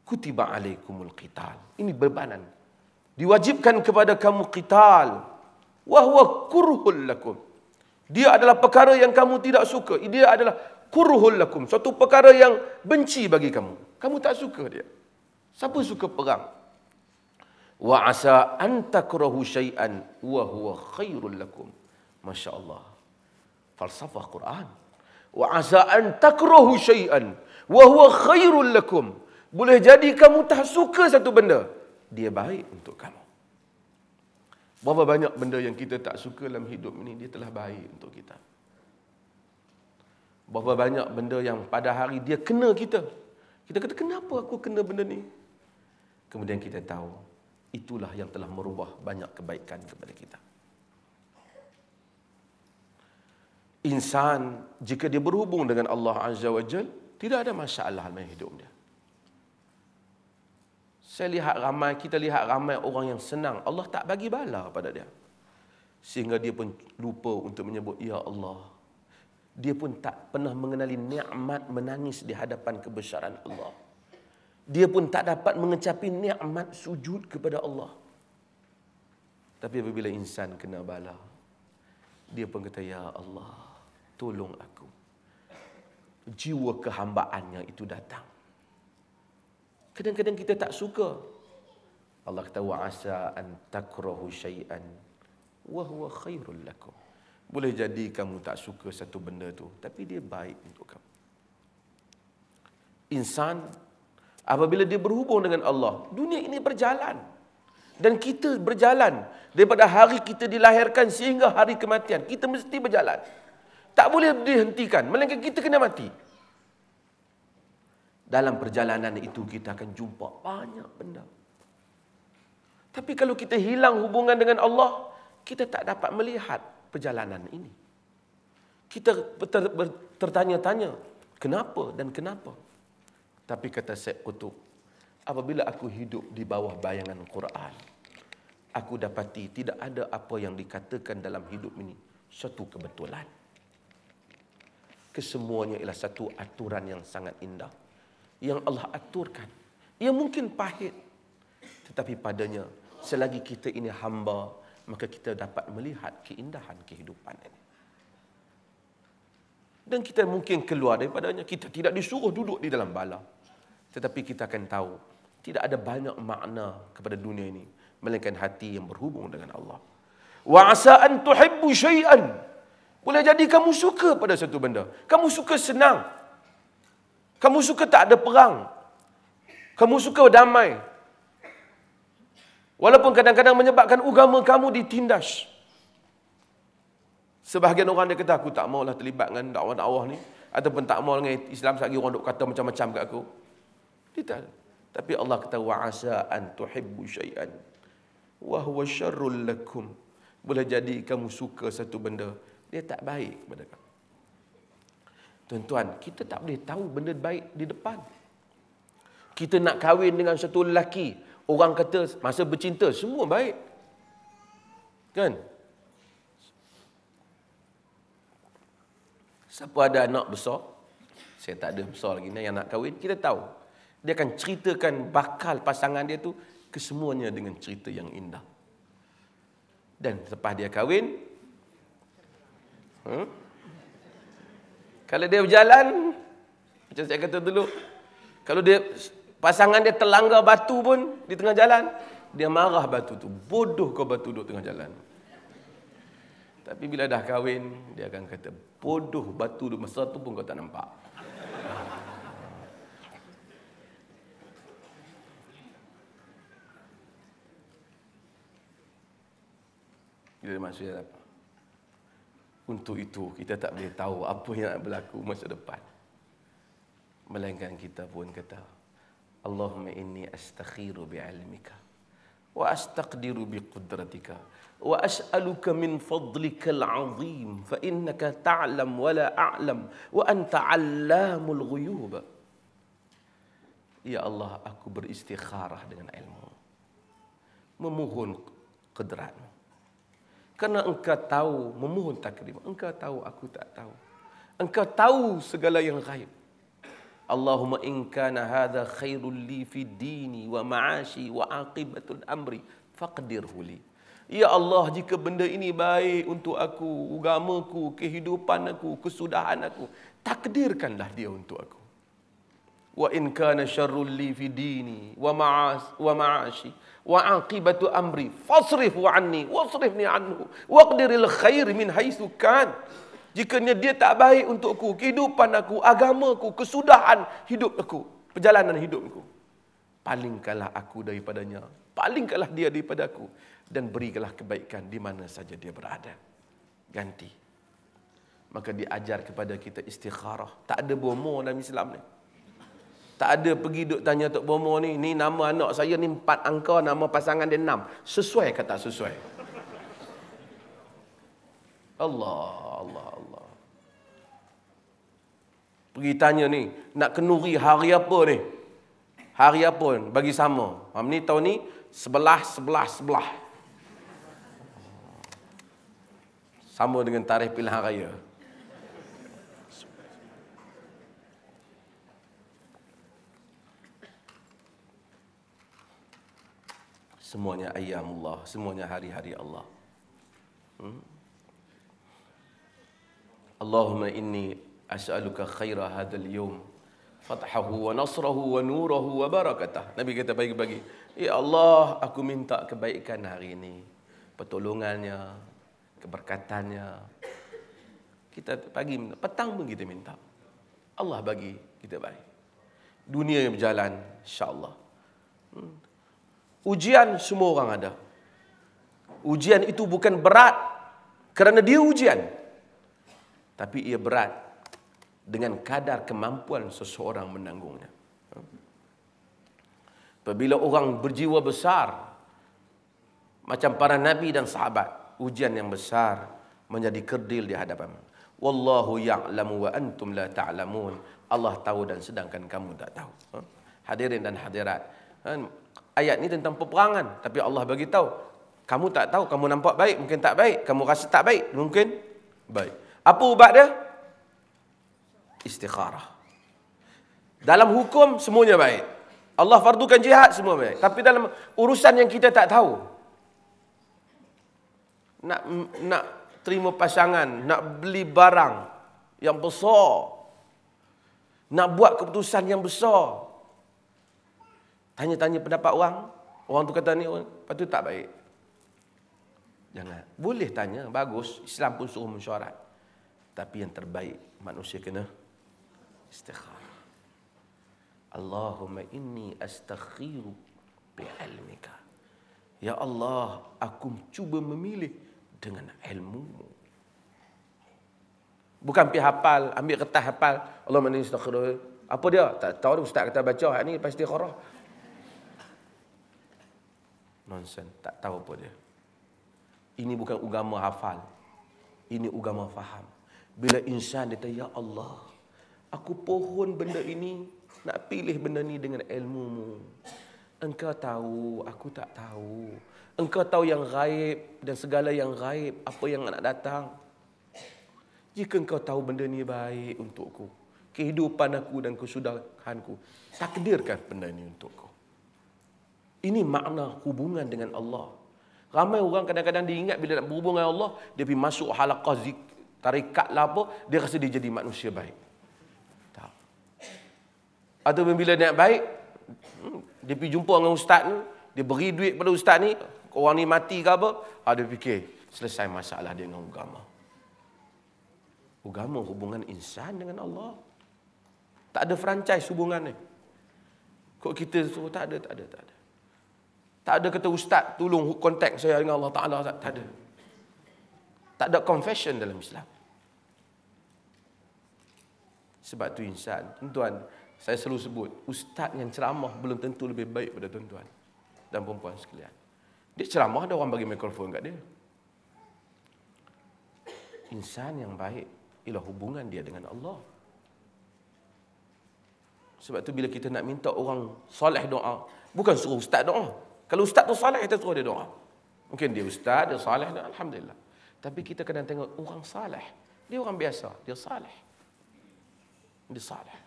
Kutiba alaikumul qital. Ini bebanan. Diwajibkan kepada kamu qital. Wa huwa kurhul lakum. Dia adalah perkara yang kamu tidak suka. Dia adalah kurhul lakum. Suatu perkara yang benci bagi kamu. Kamu tak suka dia. Siapa suka perang? Wa asa an takrahu syai'an wa huwa khairul lakum. Masya Allah. Falsafah Quran. Wa asa an takrahu syai'an wa huwa khairul lakum. Boleh jadi kamu tak suka satu benda, dia baik untuk kamu. Berapa banyak benda yang kita tak suka dalam hidup ini, dia telah baik untuk kita. Berapa banyak benda yang pada hari dia kena kita. Kita kata, kenapa aku kena benda ni? Kemudian kita tahu, itulah yang telah merubah banyak kebaikan kepada kita. Insan, jika dia berhubung dengan Allah Azza wa Jal, tidak ada masalah dalam hidup dia. Kita lihat ramai orang yang senang, Allah tak bagi bala pada dia. Sehingga dia pun lupa untuk menyebut, Ya Allah. Dia pun tak pernah mengenali nikmat menangis di hadapan kebesaran Allah. Dia pun tak dapat mengecapi nikmat sujud kepada Allah. Tapi apabila insan kena bala, dia pun kata, Ya Allah, tolong aku. Jiwa kehambaannya itu datang. Kadang-kadang kita tak suka. Allah kata, wa asa an takrahu syai'an wa huwa khairul lakum. Boleh jadi kamu tak suka satu benda tu, tapi dia baik untuk kamu. Insan, apabila dia berhubung dengan Allah, dunia ini berjalan. Dan kita berjalan. Daripada hari kita dilahirkan sehingga hari kematian, kita mesti berjalan. Tak boleh dihentikan, melainkan kita kena mati. Dalam perjalanan itu kita akan jumpa banyak benda. Tapi kalau kita hilang hubungan dengan Allah, kita tak dapat melihat perjalanan ini. Kita tertanya-tanya, kenapa dan kenapa? Tapi kata Syekh Qutb, apabila aku hidup di bawah bayangan Quran, aku dapati tidak ada apa yang dikatakan dalam hidup ini satu kebetulan. Kesemuanya ialah satu aturan yang sangat indah yang Allah aturkan. Ia mungkin pahit, tetapi padanya selagi kita ini hamba, maka kita dapat melihat keindahan kehidupan ini. Dan kita mungkin keluar daripadanya. Kita tidak disuruh duduk di dalam bala, tetapi kita akan tahu tidak ada banyak makna kepada dunia ini melainkan hati yang berhubung dengan Allah. Wa asa an tuhibbu syai'an. Boleh jadi kamu suka pada satu benda. Kamu suka senang. Kamu suka tak ada perang. Kamu suka damai. Walaupun kadang-kadang menyebabkan agama kamu ditindas. Sebahagian orang dia kata, aku tak maulah terlibat dengan dakwah-dakwah ni. Ataupun tak mau dengan Islam, sekali orang duk kata macam-macam kat aku. Dia tak. Tapi Allah kata, wa asa an tuhibbu syai'an wa huwa syarrul lakum. Boleh jadi kamu suka satu benda, dia tak baik kepada kamu. Tuan-tuan, kita tak boleh tahu benda baik di depan. Kita nak kahwin dengan satu lelaki, orang kata masa bercinta semua baik. Kan? Siapa ada anak besar, saya tak ada besar lagi, yang nak kahwin, kita tahu. Dia akan ceritakan bakal pasangan dia tu kesemuanya dengan cerita yang indah. Dan lepas dia kahwin, kalau dia berjalan, macam saya kata dulu, kalau dia pasangan dia terlanggar batu pun di tengah jalan, dia marah batu tu. Bodoh kau batu duduk tengah jalan. Tapi bila dah kahwin, dia akan kata, bodoh batu duduk masa tu pun kau tak nampak. Dia maksudnya apa? Untuk itu, kita tak boleh tahu apa yang akan berlaku masa depan. Melainkan kita pun kata, Allahumma inni astakhiru bi'ilmika, wa astaqdiru biqudratika, wa as'aluka min fadlikal azim, fa innaka ta'lam wa la a'lam, wa anta 'allamul ghuyub. Ya Allah, aku beristikharah dengan ilmu, memohon kedratmu. Karena engkau tahu, memohon takrim. Engkau tahu, aku tak tahu. Engkau tahu segala yang gaib. Allahumma in kana hadha khairul li fi dini wa ma'ashi wa aqibatul amri faqdirhu li. Ya Allah, jika benda ini baik untuk aku, agamaku, kehidupan aku, kesudahan aku, takdirkanlah dia untuk aku. Wa in kana syarrul li fi dini wa ma'ashi wa aqibatu amri fasrifhu anni wasrifni anhu waqdiril khair min haitsu kan. Jika dia tak baik untukku, kehidupan aku, agamaku, kesudahan hidup aku, perjalanan hidupku, palingkanlah aku daripadanya, palingkanlah dia daripada aku, dan berikanlah kebaikan di mana saja dia berada. Ganti. Maka diajar kepada kita istikharah. Tak ada bomo dalam Islam ni. Tak ada pergi duk tanya Tok Bomo ni nama anak saya ni 4 angka, nama pasangan dia 6. Sesuai ke tak sesuai? Allah. Pergi tanya ni, nak kenduri hari apa ni? Hari apa ni? Bagi sama. Ni tahun ni 11. Sama dengan tarikh pilihan raya. Semuanya ayyamullah, semuanya hari-hari Allah. Allahumma inni as'aluka khaira hadzal yawm, fathahu wa nasrahu wa nurahu wa barakatah. Nabi kata bagi-bagi, ya Allah, aku minta kebaikan hari ini, pertolongannya, keberkatannya. Kita pagi minta, petang pun kita minta. Allah bagi kita baik. Dunia yang berjalan, insya-Allah. Ujian semua orang ada. Ujian itu bukan berat kerana dia ujian, tapi ia berat dengan kadar kemampuan seseorang menanggungnya. Apabila orang berjiwa besar, macam para nabi dan sahabat, ujian yang besar menjadi kerdil di hadapan. Wallahu ya'lamu wa antum la ta'lamun. Allah tahu dan sedangkan kamu tak tahu. Hadirin dan hadirat, ayat ni tentang peperangan, tapi Allah bagi tahu, kamu tak tahu, kamu nampak baik, mungkin tak baik, kamu rasa tak baik, mungkin baik. Apa ubat dia? Istikharah. Dalam hukum semuanya baik. Allah fardukan jihad semua baik. Tapi dalam urusan yang kita tak tahu, nak terima pasangan, nak beli barang yang besar, nak buat keputusan yang besar, tanya-tanya pendapat orang tu kata ni, lepas tu tak baik. Jangan. Boleh tanya, bagus. Islam pun suruh mesyuarat. Tapi yang terbaik, manusia kena istikharah. Allahumma inni astakhiru bi'ilmika. Ya Allah, aku cuba memilih dengan ilmu-Mu. Bukan pergi hafal, ambil kertas hafal, Allahumma inni astakhiru. Apa dia? Tak tahu ustaz kata baca, ni pasti istikharah. Nonsen, tak tahu apa dia. Ini bukan agama hafal. Ini agama faham. Bila insan dia kata, ya Allah, aku pohon benda ini, nak pilih benda ni dengan ilmu-Mu. Engkau tahu, aku tak tahu. Engkau tahu yang gaib dan segala yang gaib, apa yang nak datang. Jika engkau tahu benda ni baik untukku, kehidupan aku dan kesudahanku, takdirkan benda ni untukku. Ini makna hubungan dengan Allah. Ramai orang kadang-kadang diingat bila nak berhubung dengan Allah, dia pergi masuk halaqah zikir, tarikat lah apa, dia rasa dia jadi manusia baik. Tak. Atau bila dia baik, dia pergi jumpa dengan ustaz ni, dia beri duit pada ustaz ni, orang ni mati ke apa, dia fikir, selesai masalah dia dengan agama. Agama hubungan insan dengan Allah. Tak ada franchise hubungan ni. Kok kita suruh tak ada. Tak ada kata ustaz tolong kontak saya dengan Allah Ta'ala, tak ada. Tak ada confession dalam Islam. Sebab tu insan, tuan-tuan, saya selalu sebut, ustaz yang ceramah belum tentu lebih baik pada tuan-tuan dan perempuan sekalian. Dia ceramah, ada orang bagi mikrofon kat dia. Insan yang baik ialah hubungan dia dengan Allah. Sebab tu bila kita nak minta orang soleh doa, bukan suruh ustaz doa. Kalau ustaz tu soleh, kita suruh dia doa. Mungkin dia ustaz, dia soleh, alhamdulillah. Tapi kita kena tengok orang saleh. Dia orang biasa, dia saleh. Dia saleh.